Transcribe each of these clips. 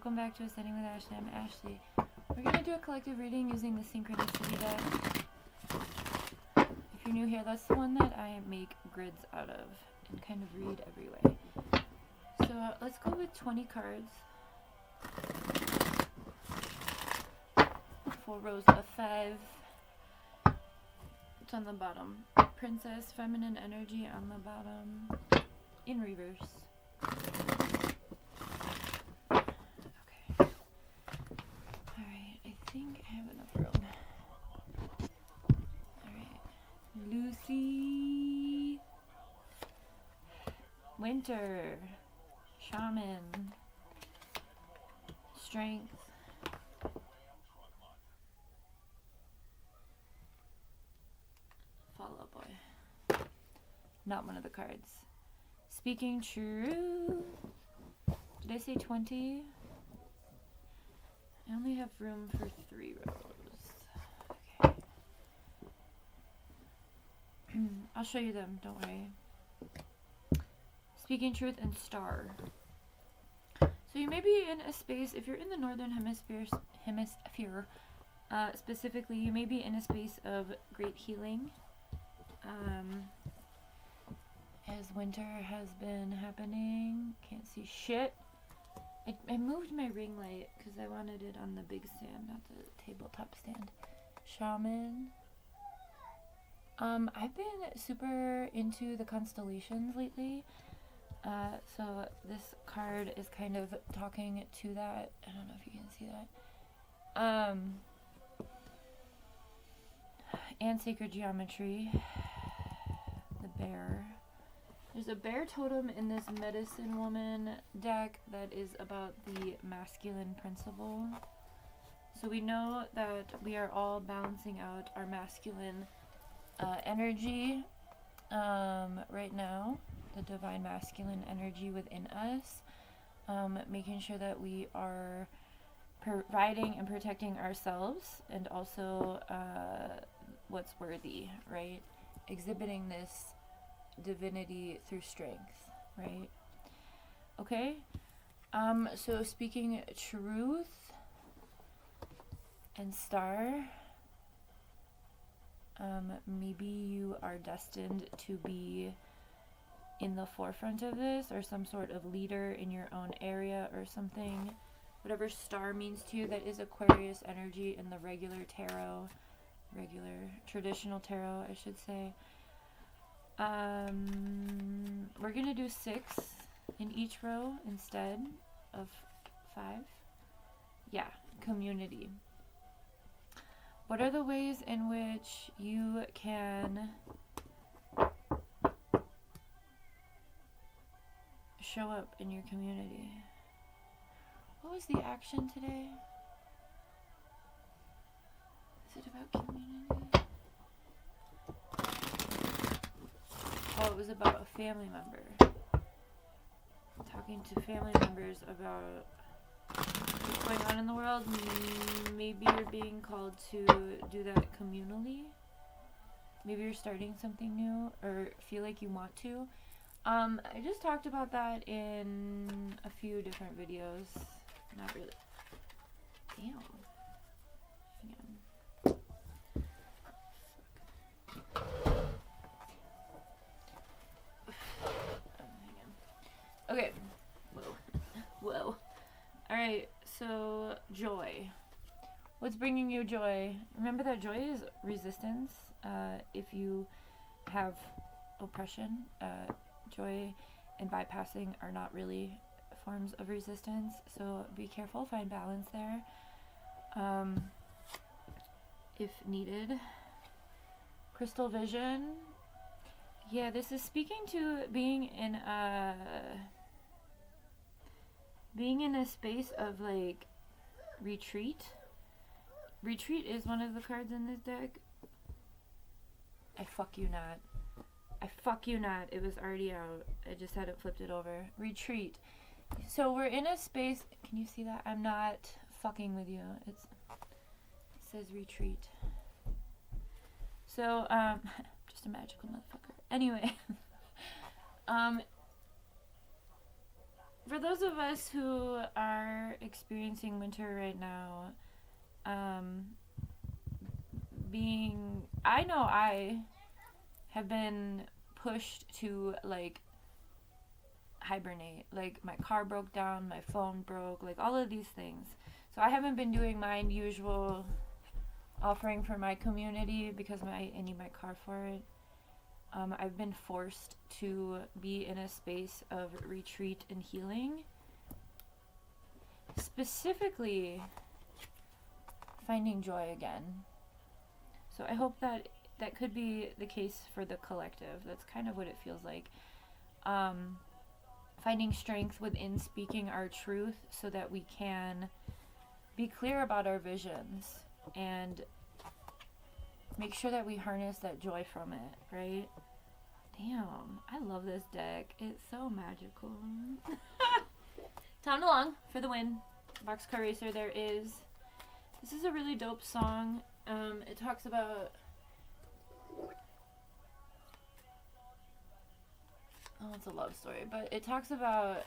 Welcome back to Ascending with Ashley. I'm Ashley. We're going to do a collective reading using the Synchronicity deck. If you're new here, that's the one that I make grids out of and kind of read every way. So let's go with 20 cards. 4 rows of 5. It's on the bottom. Princess, feminine energy on the bottom. In reverse. I think I have enough room. Alright. Lucy. Winter. Shaman. Strength. Fall Out Boy. Not one of the cards. Speaking Truth. Did I say 20? I only have room for 3 rows. Okay. I'll show you them, don't worry. Speaking Truth and Star. So you may be in a space, if you're in the Northern Hemisphere, specifically, you may be in a space of great healing. As winter has been happening. Can't see shit. I moved my ring light because I wanted it on the big stand, not the tabletop stand. Shaman. I've been super into the constellations lately. So this card is kind of talking to that. I don't know if you can see that. And Sacred Geometry. The bear. There's a bear totem in this Medicine Woman deck that is about the masculine principle. So we know that we are all balancing out our masculine energy right now, the divine masculine energy within us, making sure that we are providing and protecting ourselves and also what's worthy, right? Exhibiting this divinity through strength, right? Okay. So Speaking Truth and Star. Maybe you are destined to be in the forefront of this, or some sort of leader in your own area or something. Whatever Star means to you, that is Aquarius energy in the regular tarot, traditional tarot, I should say. We're gonna do 6 in each row instead of 5. Yeah, community. What are the ways in which you can show up in your community? What was the action today? Is it about community? Oh, it was about a family member. Talking to family members about what's going on in the world. Maybe you're being called to do that communally. Maybe you're starting something new or feel like you want to. I just talked about that in a few different videos. Not really. Damn. Hang on. Okay. Whoa. Alright, so joy. What's bringing you joy? Remember that joy is resistance. If you have oppression, joy and bypassing are not really forms of resistance. So be careful, find balance there. If needed. Crystal vision. Yeah, this is speaking to being in a space of like retreat. Retreat is one of the cards in this deck. I fuck you not. It was already out. I just had it flipped it over. Retreat. So we're in a space. Can you see that? I'm not fucking with you. It says retreat. So just a magical motherfucker. Anyway, for those of us who are experiencing winter right now, I know I have been pushed to like hibernate. Like my car broke down, my phone broke, like all of these things. So I haven't been doing my usual offering for my community because I need my car for it. I've been forced to be in a space of retreat and healing. Specifically, finding joy again. So I hope that could be the case for the collective. That's kind of what it feels like. Finding strength within speaking our truth so that we can be clear about our visions and make sure that we harness that joy from it, right? Damn, I love this deck. It's so magical. Town Along for the win. Boxcar Racer, there is. This is a really dope song. It talks about... Oh, it's a love story, but it talks about...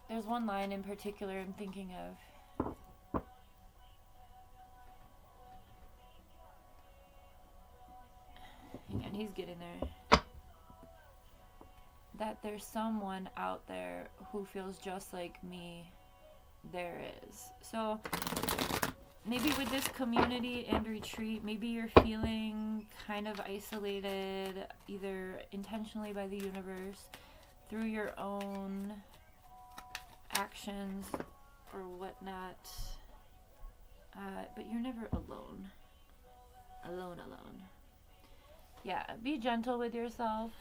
There's one line in particular I'm thinking of. Hang on, he's getting there. That there's someone out there who feels just like me. There is. So maybe with this community and retreat, maybe you're feeling kind of isolated, either intentionally by the universe, through your own actions or whatnot. But you're never alone. Alone. Yeah, be gentle with yourself.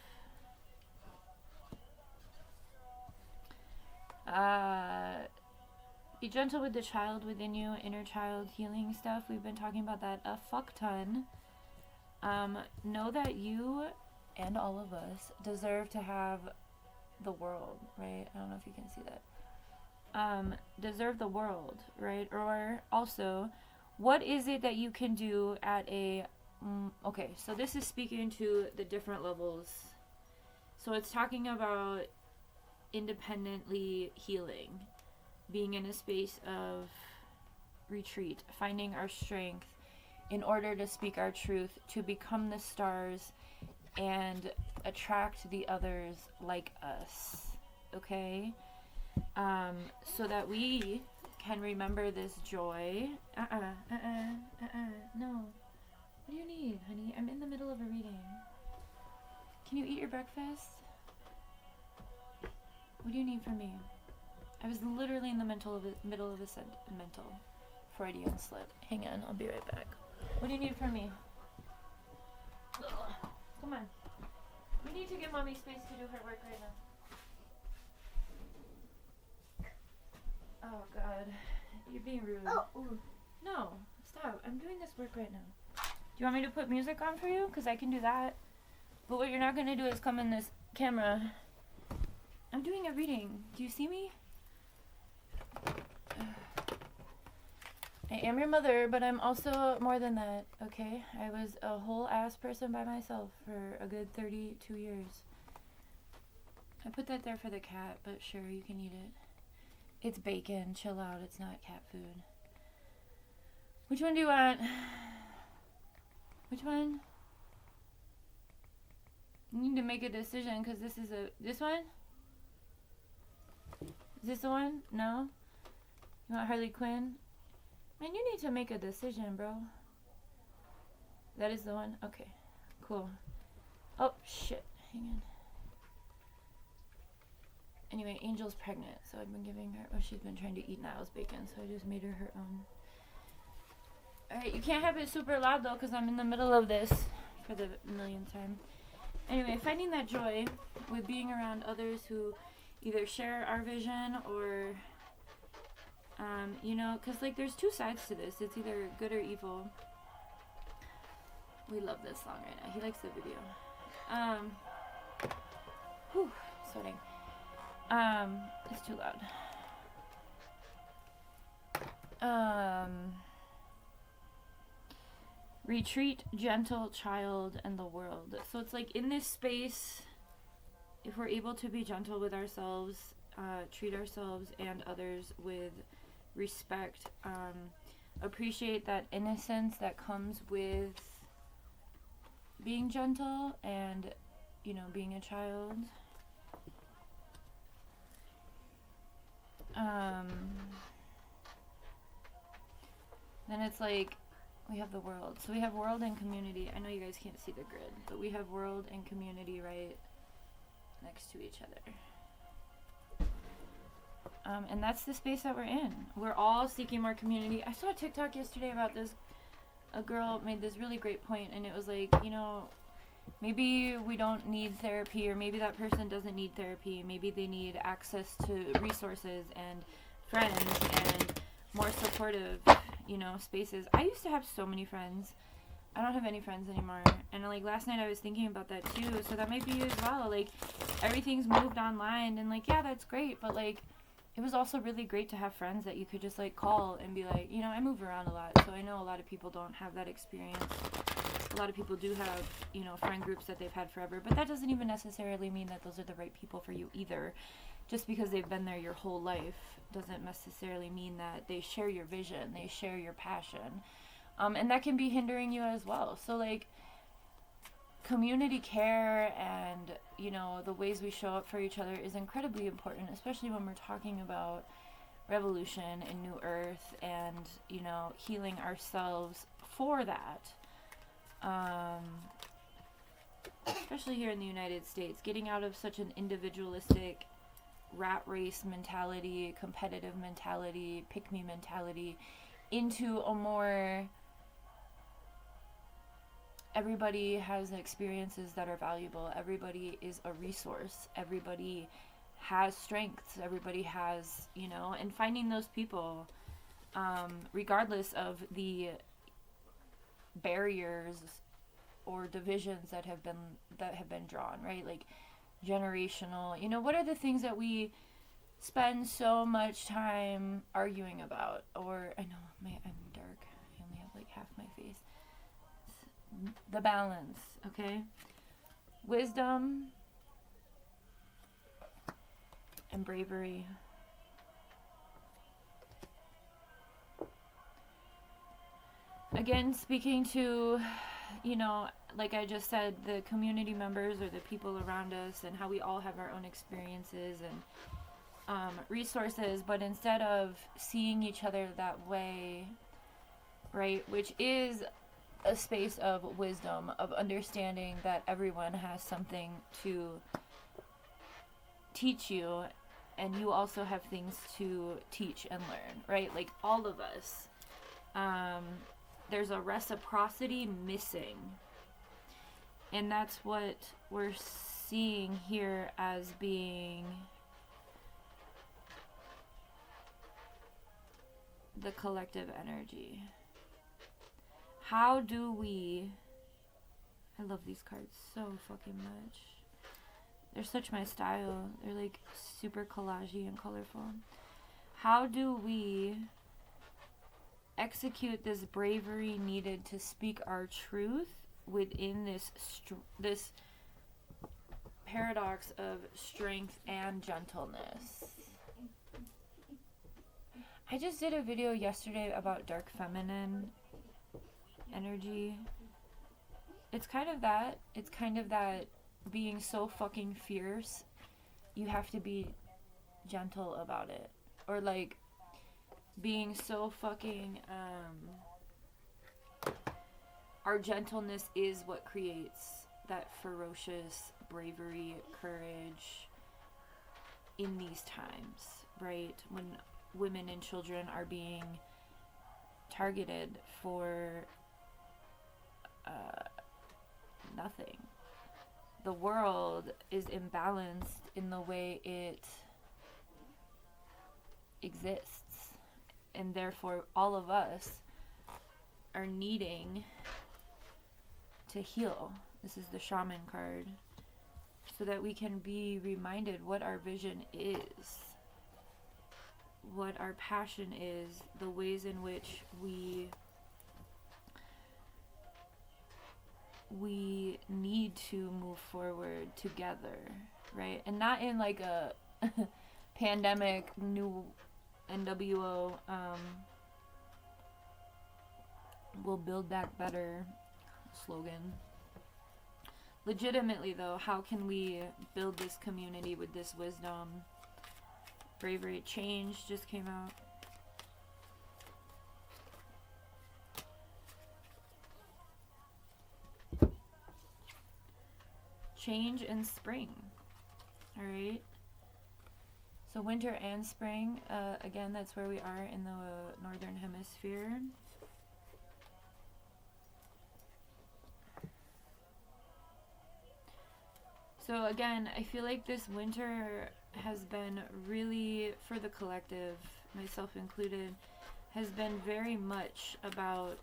Be gentle with the child within you, inner child healing stuff. We've been talking about that a fuck ton. Know that you and all of us deserve to have the world, right? I don't know if you can see that. Deserve the world, right? Or also, what is it that you can do at a... okay, so this is speaking to the different levels. So it's talking about independently healing, being in a space of retreat, finding our strength in order to speak our truth, to become the stars and attract the others like us, okay? So that we can remember this joy. No. What do you need, honey? I'm in the middle of a reading. Can you eat your breakfast? What do you need from me? I was literally in the middle of a mental Freudian slip. Hang on, I'll be right back. What do you need from me? Ugh. Come on. We need to give mommy space to do her work right now. Oh God, you're being rude. Oh. Ooh. No, stop. I'm doing this work right now. Do you want me to put music on for you? Because I can do that. But what you're not going to do is come in this camera. I'm doing a reading. Do you see me? I am your mother, but I'm also more than that, okay? I was a whole ass person by myself for a good 32 years. I put that there for the cat, but sure, you can eat it. It's bacon. Chill out. It's not cat food. Which one do you want? Which one? You need to make a decision because this is this one? Is this the one? No? You want Harley Quinn? Man, you need to make a decision, bro. That is the one? Okay. Cool. Oh, shit. Hang on. Anyway, Angel's pregnant, so I've been giving her... Oh, she's been trying to eat Niall's bacon, so I just made her own. Alright, you can't have it super loud, though, because I'm in the middle of this for the millionth time. Anyway, finding that joy with being around others who either share our vision or... you know, because, like, there's two sides to this. It's either good or evil. We love this song right now. He likes the video. Whew, sweating. It's too loud. Retreat, gentle child, and the world. So it's like in this space, if we're able to be gentle with ourselves, treat ourselves and others with respect. Appreciate that innocence that comes with being gentle and, being a child. Then it's like we have the world. So we have world and community. I know you guys can't see the grid, but we have world and community right next to each other. And that's the space that we're in. We're all seeking more community. I saw a TikTok yesterday about this. A girl made this really great point, and it was like, maybe we don't need therapy, or maybe that person doesn't need therapy. Maybe they need access to resources and friends and more supportive, spaces. I used to have so many friends. I don't have any friends anymore. And like last night I was thinking about that too. So that might be you as well. Like everything's moved online, and like, yeah, that's great. But like, it was also really great to have friends that you could just like call and be like, I move around a lot. So I know a lot of people don't have that experience. A lot of people do have, friend groups that they've had forever. But that doesn't even necessarily mean that those are the right people for you either. Just because they've been there your whole life doesn't necessarily mean that they share your vision, they share your passion. And that can be hindering you as well. So like community care and, the ways we show up for each other is incredibly important, especially when we're talking about revolution and New Earth and, healing ourselves for that. Especially here in the United States, getting out of such an individualistic rat race mentality, competitive mentality, pick-me mentality, into a more everybody has experiences that are valuable, everybody is a resource, everybody has strengths, everybody has, and finding those people, regardless of the barriers or divisions that have been drawn, right? Like generational, what are the things that we spend so much time arguing about? Or I'm dark, I only have like half my face. The balance, okay? Wisdom and bravery. Again, speaking to, like I just said, the community members or the people around us, and how we all have our own experiences and resources, but instead of seeing each other that way, right, which is a space of wisdom, of understanding that everyone has something to teach you, and you also have things to teach and learn, right? Like all of us. There's a reciprocity missing. And that's what we're seeing here as being the collective energy. How do we... I love these cards so fucking much. They're such my style. They're like super collagey and colorful. How do we execute this bravery needed to speak our truth within this paradox of strength and gentleness? I just did a video yesterday about dark feminine energy. It's kind of that being so fucking fierce, you have to be gentle about it. Or like being so fucking our gentleness is what creates that ferocious bravery, courage in these times, right? When women and children are being targeted for nothing. The world is imbalanced in the way it exists, and therefore all of us are needing to heal. This is the shaman card, so that we can be reminded what our vision is, what our passion is, the ways in which we need to move forward together, right? And not in like a pandemic, new NWO, will build back better slogan. Legitimately though, how can we build this community with this wisdom? Bravery. Change just came out. Change and spring. Alright. So winter and spring. Again, that's where we are in the northern hemisphere. So again, I feel like this winter has been really, for the collective, myself included, has been very much about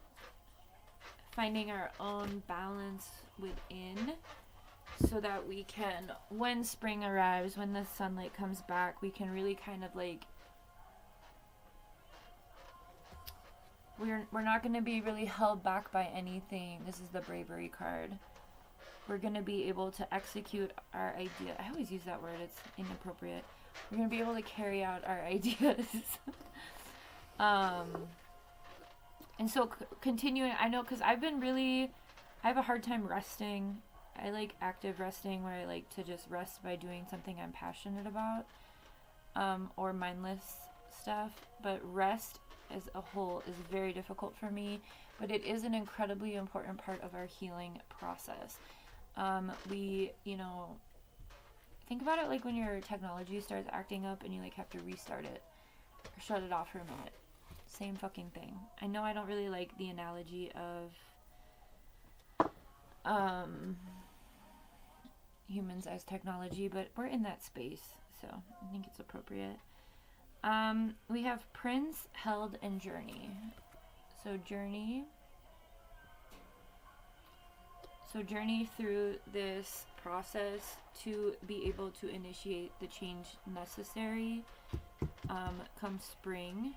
finding our own balance within, so that we can, when spring arrives, when the sunlight comes back, we can really kind of like, we're not going to be really held back by anything. This is the bravery card. We're going to be able to execute our idea. I always use that word, it's inappropriate. We're going to be able to carry out our ideas. And so continuing, I know, because I have a hard time resting. I like active resting, where I like to just rest by doing something I'm passionate about, or mindless stuff. But rest as a whole is very difficult for me, but it is an incredibly important part of our healing process. Think about it like when your technology starts acting up and you like have to restart it or shut it off for a minute. Same fucking thing. I know I don't really like the analogy of humans as technology, but we're in that space, so I think it's appropriate. We have Prince, Held, and Journey. So journey through this process to be able to initiate the change necessary come spring.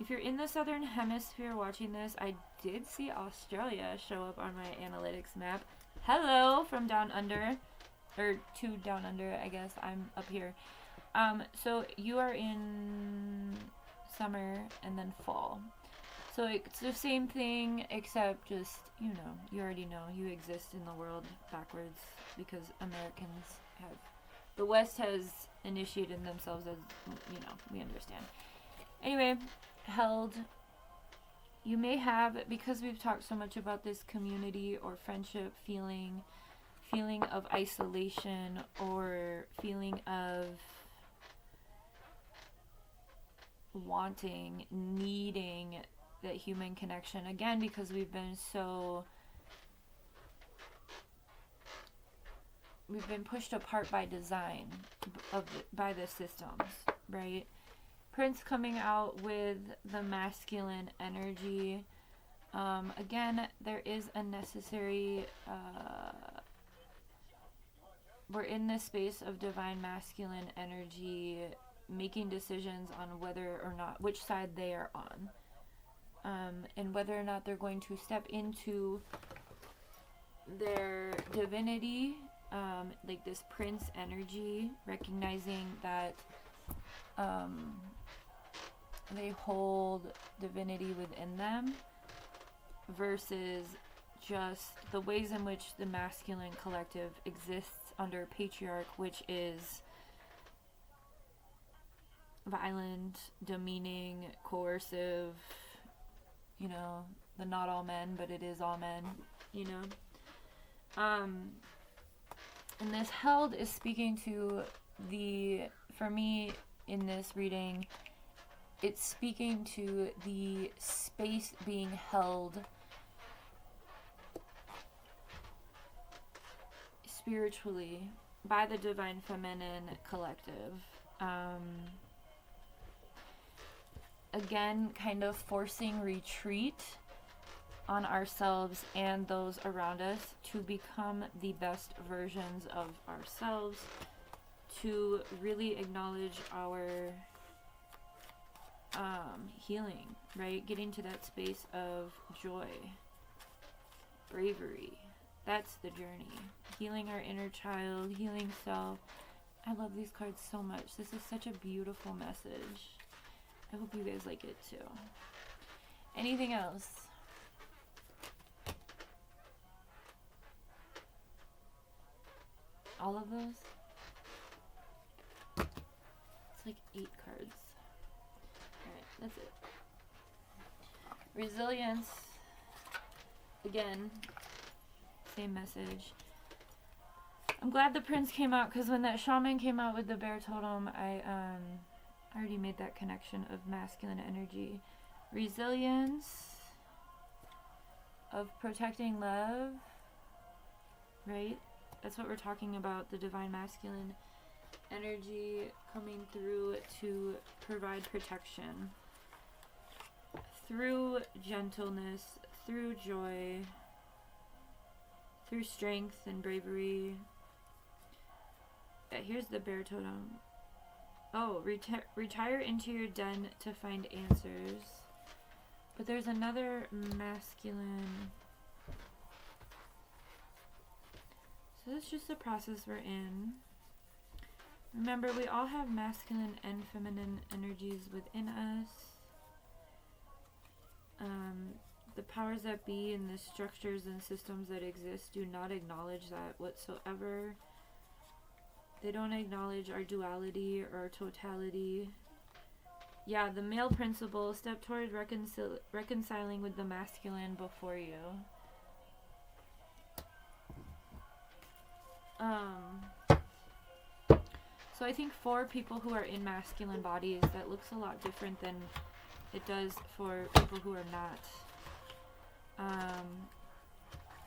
If you're in the southern hemisphere watching this, I did see Australia show up on my analytics map. Hello from down under, or to down under, I guess. I'm up here. So you are in summer and then fall. So it's the same thing, except just, you already know, you exist in the world backwards, because the West has initiated themselves as, we understand. Anyway, Held. You may have, because we've talked so much about this community or friendship feeling of isolation, or feeling of wanting, needing that human connection, again, because we've been pushed apart by design, by the systems, right? Prince coming out with the masculine energy. Again, there is a necessary, we're in this space of divine masculine energy, making decisions on whether or not, which side they are on. And whether or not they're going to step into their divinity, like this Prince energy, recognizing that they hold divinity within them, versus just the ways in which the masculine collective exists under patriarch, which is violent, demeaning, coercive, the not all men, but it is all men, and this Held is speaking to for me in this reading, it's speaking to the space being held spiritually by the divine feminine collective. Again, kind of forcing retreat on ourselves and those around us to become the best versions of ourselves, to really acknowledge our healing, right? Getting to that space of joy, bravery. That's the journey. Healing our inner child, healing self, I love these cards so much. This is such a beautiful message. I hope you guys like it too. Anything else? All of those? It's like 8 cards. Alright, that's it. Resilience. Again, same message. I'm glad the Prince came out, because when that shaman came out with the bear totem, I already made that connection of masculine energy. Resilience, of protecting love, right? That's what we're talking about, the divine masculine energy coming through to provide protection through gentleness, through joy, through strength and bravery. Here's the bear totem. Oh, retire into your den to find answers. But there's another masculine. So that's just the process we're in. Remember, we all have masculine and feminine energies within us. The powers that be and the structures and systems that exist do not acknowledge that whatsoever. They don't acknowledge our duality or our totality. Yeah, the male principle, step toward reconciling with the masculine before you. So I think for people who are in masculine bodies, that looks a lot different than it does for people who are not.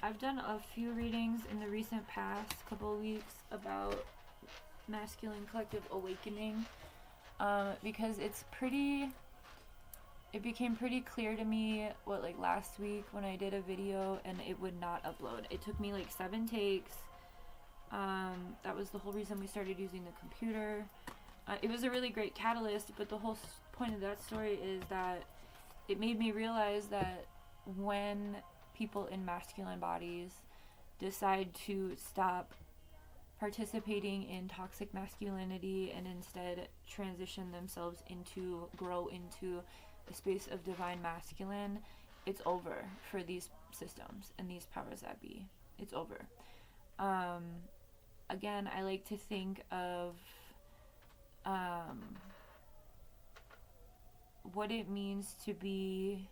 I've done a few readings in the recent past couple of weeks about masculine collective awakening, because it became pretty clear to me last week when I did a video and it would not upload. It took me 7 takes. That was the whole reason we started using the computer. It was a really great catalyst, but the whole point of that story is that it made me realize that when people in masculine bodies decide to stop participating in toxic masculinity and instead transition themselves grow into a space of divine masculine, it's over for these systems and these powers that be. It's over. Again, I like to think of what it means to be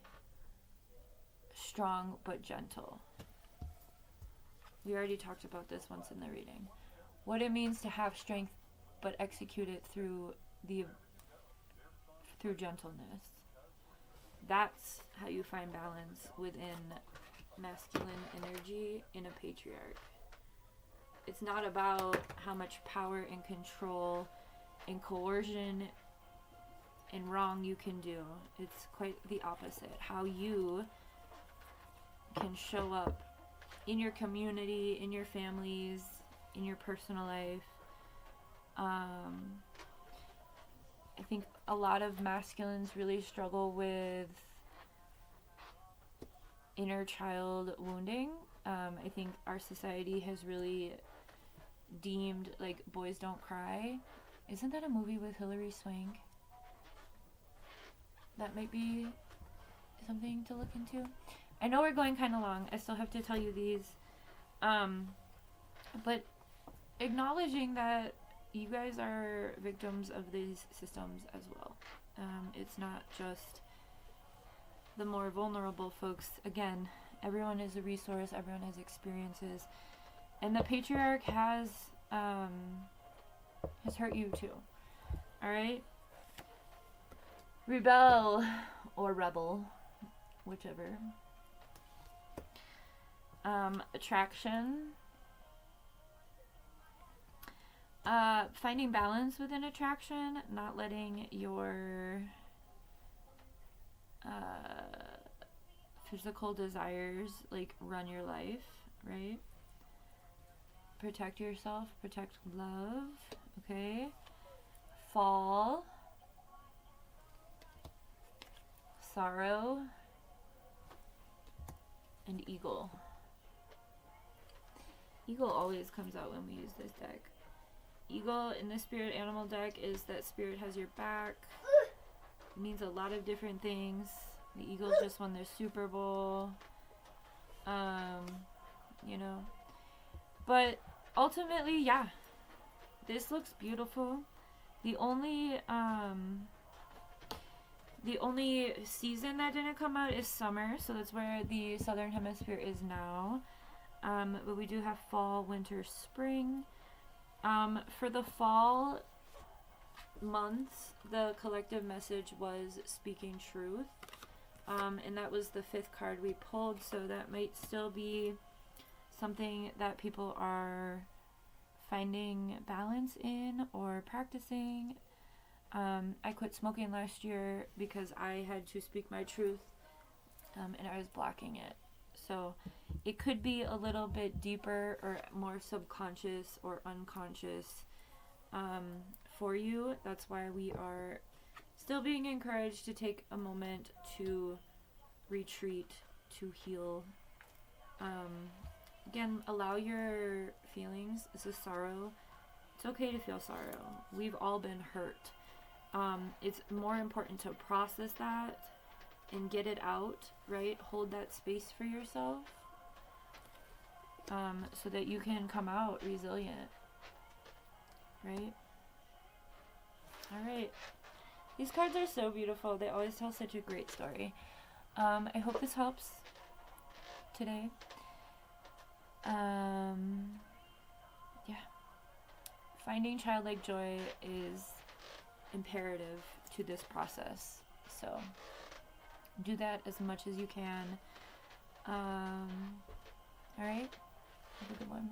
strong but gentle. We already talked about this once in the reading. What it means to have strength but execute it through gentleness. That's how you find balance within masculine energy in a patriarch. It's not about how much power and control and coercion and wrong you can do. It's quite the opposite. How you can show up in your community, in your families, in your personal life. I think a lot of masculines really struggle with inner child wounding. I think our society has really deemed boys don't cry. Isn't that a movie with Hilary Swank? That might be something to look into. I know we're going kind of long. I still have to tell you these. But acknowledging that you guys are victims of these systems as well. It's not just the more vulnerable folks. Again, everyone is a resource. Everyone has experiences. And the patriarch has hurt you too. Alright? Rebel or rebel, whichever. Attraction. Finding balance within attraction, not letting your physical desires run your life, right? Protect yourself, protect love, okay? Fall. Sorrow. And Eagle. Eagle always comes out when we use this deck. eagle in the spirit animal deck is that spirit has your back. It means a lot of different things. The Eagles just won their Super Bowl. You know. But ultimately, yeah. This looks beautiful. The only season that didn't come out is summer, so that's where the southern hemisphere is now. But we do have fall, winter, spring. For the fall months, the collective message was speaking truth. And that was the 5th card we pulled, so that might still be something that people are finding balance in or practicing. I quit smoking last year because I had to speak my truth, and I was blocking it. So it could be a little bit deeper or more subconscious or unconscious for you. That's why we are still being encouraged to take a moment to retreat, to heal. Again, allow your feelings. This is sorrow. It's okay to feel sorrow. We've all been hurt. It's more important to process that and get it out, right? Hold that space for yourself, so that you can come out resilient, right? All right. These cards are so beautiful. They always tell such a great story. I hope this helps today. Yeah. Finding childlike joy is imperative to this process. So do that as much as you can. All right. Have a good one.